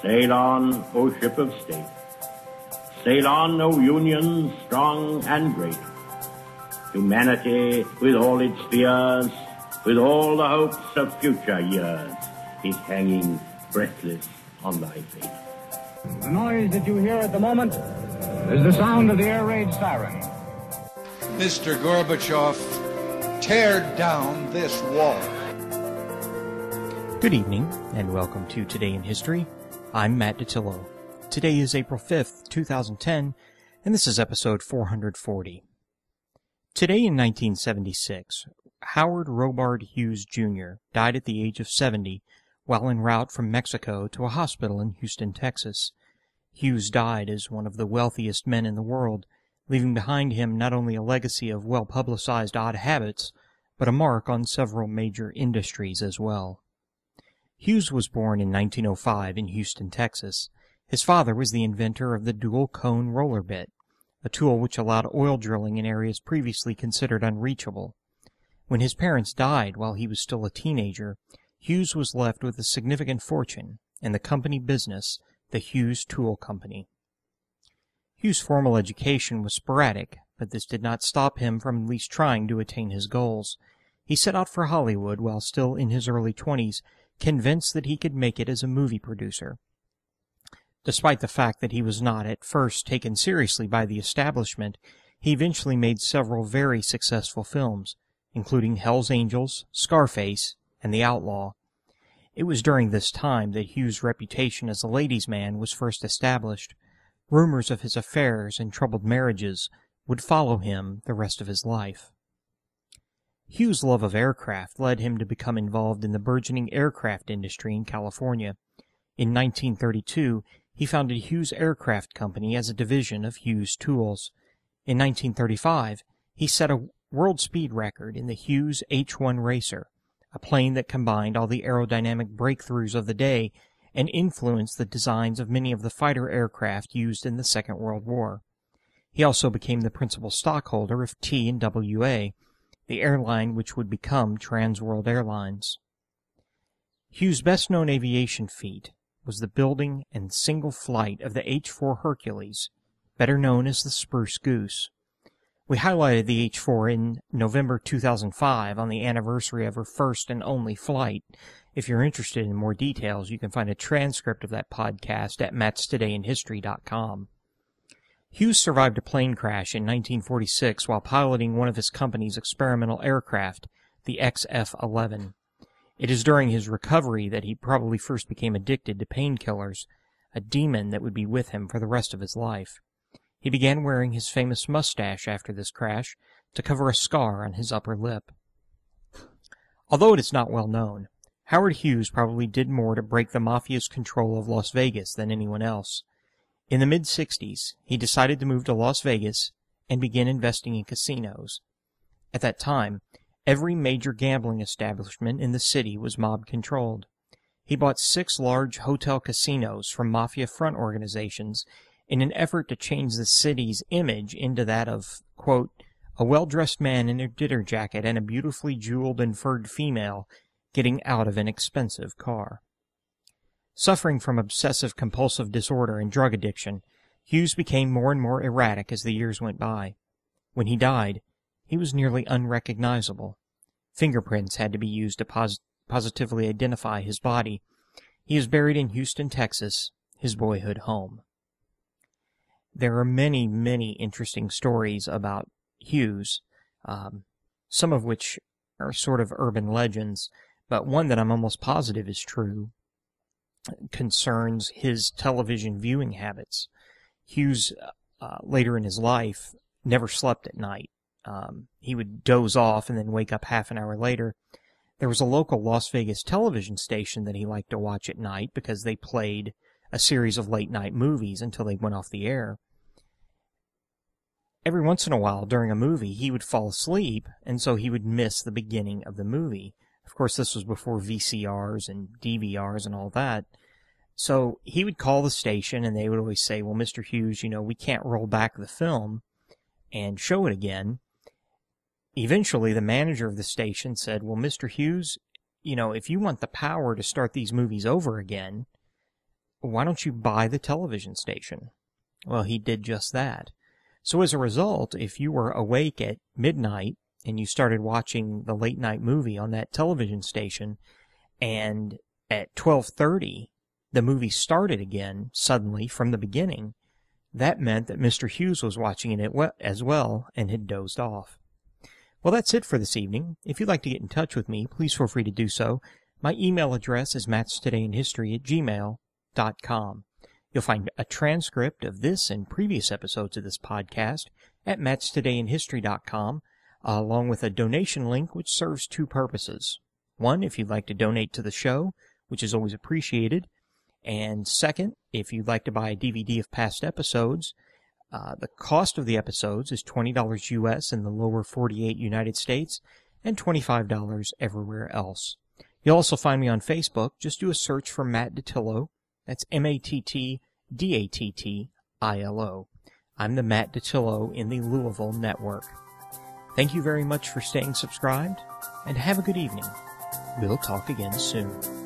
Sail on, O ship of state. Sail on, O Union, strong and great. Humanity, with all its fears, with all the hopes of future years, is hanging breathless on thy fate. The noise that you hear at the moment is the sound of the air raid siren. Mr. Gorbachev, tear down this wall. Good evening, and welcome to Today in History. I'm Matt Datillo. Today is April 5th, 2010, and this is episode 440. Today in 1976, Howard Robard Hughes Jr. died at the age of 70 while en route from Mexico to a hospital in Houston, Texas. Hughes died as one of the wealthiest men in the world, leaving behind him not only a legacy of well-publicized odd habits, but a mark on several major industries as well. Hughes was born in 1905 in Houston, Texas. His father was the inventor of the dual-cone roller bit, a tool which allowed oil drilling in areas previously considered unreachable. When his parents died while he was still a teenager, Hughes was left with a significant fortune and the company business, the Hughes Tool Company. Hughes' formal education was sporadic, but this did not stop him from at least trying to attain his goals. He set out for Hollywood while still in his early 20s, convinced that he could make it as a movie producer. Despite the fact that he was not at first taken seriously by the establishment, he eventually made several very successful films, including Hell's Angels, Scarface, and The Outlaw. It was during this time that Hughes' reputation as a ladies' man was first established. Rumors of his affairs and troubled marriages would follow him the rest of his life. Hughes' love of aircraft led him to become involved in the burgeoning aircraft industry in California. In 1932, he founded Hughes Aircraft Company as a division of Hughes Tools. In 1935, he set a world speed record in the Hughes H-1 Racer, a plane that combined all the aerodynamic breakthroughs of the day and influenced the designs of many of the fighter aircraft used in the Second World War. He also became the principal stockholder of T&WA, the airline which would become Trans World Airlines. Hughes' best-known aviation feat was the building and single flight of the H-4 Hercules, better known as the Spruce Goose. We highlighted the H-4 in November 2005 on the anniversary of her first and only flight. If you're interested in more details, you can find a transcript of that podcast at mattstodayinhistory.com. Hughes survived a plane crash in 1946 while piloting one of his company's experimental aircraft, the XF-11. It is during his recovery that he probably first became addicted to painkillers, a demon that would be with him for the rest of his life. He began wearing his famous mustache after this crash to cover a scar on his upper lip. Although it is not well known, Howard Hughes probably did more to break the mafia's control of Las Vegas than anyone else. In the mid-60s, he decided to move to Las Vegas and begin investing in casinos. At that time, every major gambling establishment in the city was mob-controlled. He bought 6 large hotel casinos from mafia front organizations in an effort to change the city's image into that of, quote, a well-dressed man in a dinner jacket and a beautifully jeweled and furred female getting out of an expensive car. Suffering from obsessive-compulsive disorder and drug addiction, Hughes became more and more erratic as the years went by. When he died, he was nearly unrecognizable. Fingerprints had to be used to positively identify his body. He is buried in Houston, Texas, his boyhood home. There are many, many interesting stories about Hughes, some of which are sort of urban legends, but one that I'm almost positive is true concerns his television viewing habits. Hughes, later in his life, never slept at night. He would doze off and then wake up half an hour later. There was a local Las Vegas television station that he liked to watch at night because they played a series of late-night movies until they went off the air. Every once in a while, during a movie, he would fall asleep, and so he would miss the beginning of the movie. Of course, this was before VCRs and DVRs and all that. So he would call the station, and they would always say, well, Mr. Hughes, we can't roll back the film and show it again. Eventually, the manager of the station said, well, Mr. Hughes, if you want the power to start these movies over again, why don't you buy the television station? Well, he did just that. So as a result, if you were awake at midnight and you started watching the late night movie on that television station, and at 12:30 the movie started again suddenly from the beginning, that meant that Mr. Hughes was watching it as well and had dozed off. Well, that's it for this evening. If you'd like to get in touch with me, please feel free to do so. My email address is mattstodayinhistory@gmail.com. You'll find a transcript of this and previous episodes of this podcast at mattstodayinhistory.com, along with a donation link which serves two purposes. One, if you'd like to donate to the show, which is always appreciated. And second, if you'd like to buy a DVD of past episodes, the cost of the episodes is $20 U.S. in the lower 48 United States and $25 everywhere else. You'll also find me on Facebook. Just do a search for Matt Dattilo. That's MattDattilo. I'm the Matt Dattilo in the Louisville Network. Thank you very much for staying subscribed, and have a good evening. We'll talk again soon.